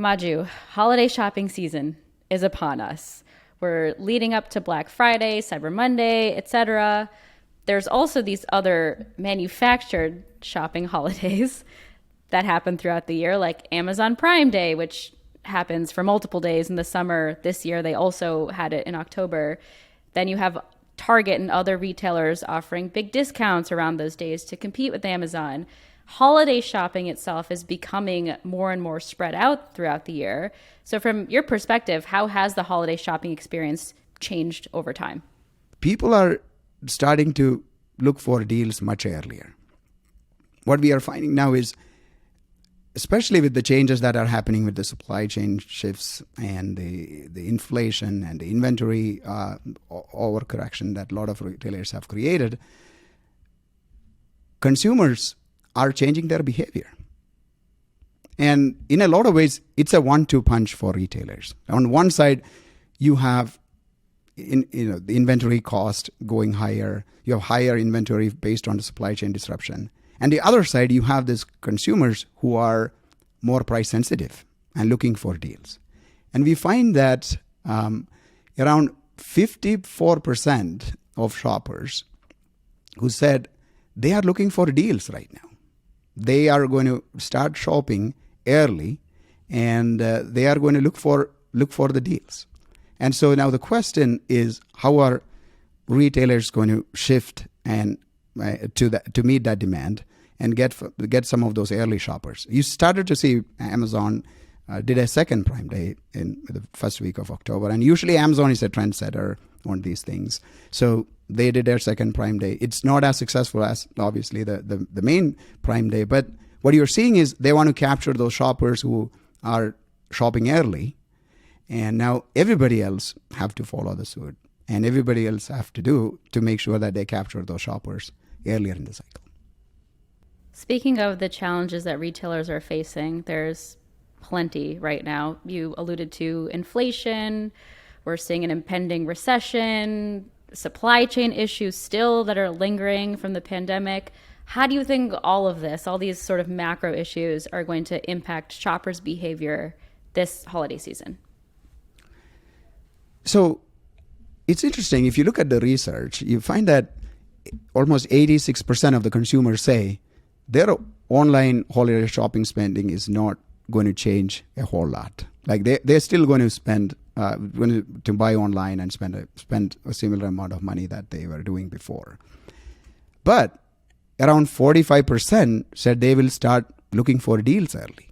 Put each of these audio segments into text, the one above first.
Maju, holiday shopping season is upon us. We're leading up to Black Friday, Cyber Monday, etc. There's also these other manufactured shopping holidays that happen throughout the year, like Amazon Prime Day, which happens for multiple days in the summer. This year, they also had it in October. Then you have Target and other retailers offering big discounts around those days to compete with Amazon. Holiday shopping itself is becoming more and more spread out throughout the year. So from your perspective, how has the holiday shopping experience changed over time? People are starting to look for deals much earlier. What we are finding now is, especially with the changes that are happening with the supply chain shifts and the inflation and the inventory overcorrection that a lot of retailers have created, consumers are changing their behavior. And in a lot of ways, it's a 1-2 punch for retailers. On one side, you have the inventory cost going higher. You have higher inventory based on the supply chain disruption. And the other side, you have these consumers who are more price sensitive and looking for deals. And we find that around 54% of shoppers who said they are looking for deals right now. They are going to start shopping early, and they are going to look for the deals. And so now the question is, how are retailers going to shift and to meet that demand and get some of those early shoppers? You started to see Amazon did a second Prime Day in the first week of October, and usually Amazon is a trendsetter on these things. So they did their second Prime Day. It's not as successful as obviously the main Prime Day, but what you're seeing is they want to capture those shoppers who are shopping early, and now everybody else have to follow the suit, and everybody else have to make sure that they capture those shoppers earlier in the cycle. Speaking of the challenges that retailers are facing, there's plenty right now. You alluded to inflation. We're seeing an impending recession, supply chain issues still that are lingering from the pandemic. How do you think all of this, all these sort of macro issues, are going to impact shoppers' behavior this holiday season? So it's interesting. If you look at the research, you find that almost 86% of the consumers say their online holiday shopping spending is not going to change a whole lot. Like they're still going to spend, to buy online and spend a similar amount of money that they were doing before. But around 45% said they will start looking for deals early,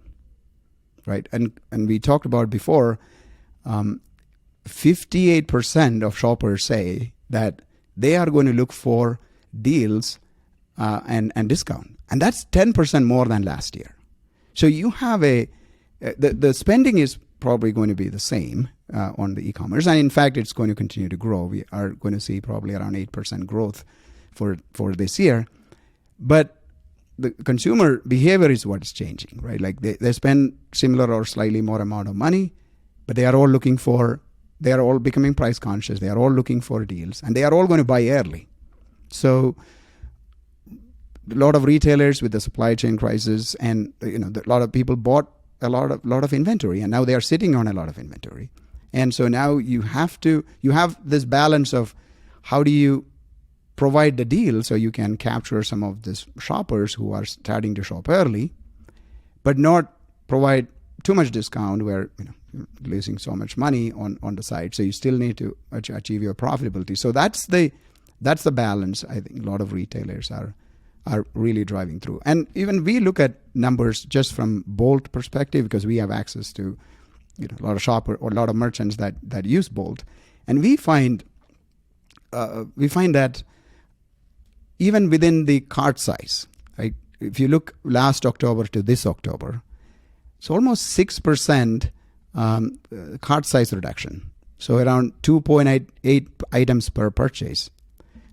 right? And we talked about before, 58% of shoppers say that they are going to look for deals and discount. And that's 10% more than last year. So you have the spending is probably going to be the same on the e-commerce. And in fact, it's going to continue to grow. We are going to see probably around 8% growth for this year. But the consumer behavior is what is changing, right? Like they spend similar or slightly more amount of money, but they are all becoming price conscious. They are all looking for deals, and they are all going to buy early. So a lot of retailers with the supply chain crisis, and a lot of people bought a lot of inventory, and now they are sitting on a lot of inventory. And so now you have this balance of how do you provide the deal so you can capture some of these shoppers who are starting to shop early, but not provide too much discount where you're losing so much money on the side. So you still need to achieve your profitability. So that's the balance I think a lot of retailers are really driving through. And even we look at numbers just from Bolt perspective, because we have access to a lot of shopper or a lot of merchants that use Bolt, and we find that even within the cart size, right? If you look last October to this October, it's almost 6% cart size reduction. So around 2.8 items per purchase.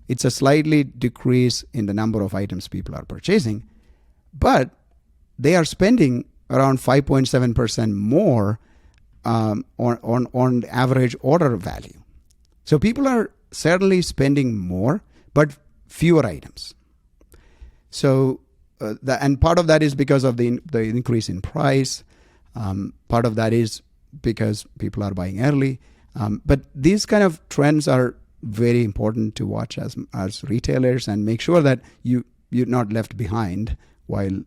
It's a slightly decrease in the number of items people are purchasing, but they are spending around 5.7% more on average order value. So people are certainly spending more, but fewer items. So and part of that is because of the increase in price. Part of that is because people are buying early. But these kind of trends are very important to watch as retailers, and make sure that you're not left behind while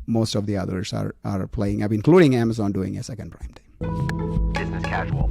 most of the others are playing up, including Amazon doing a second Prime Day. Business casual.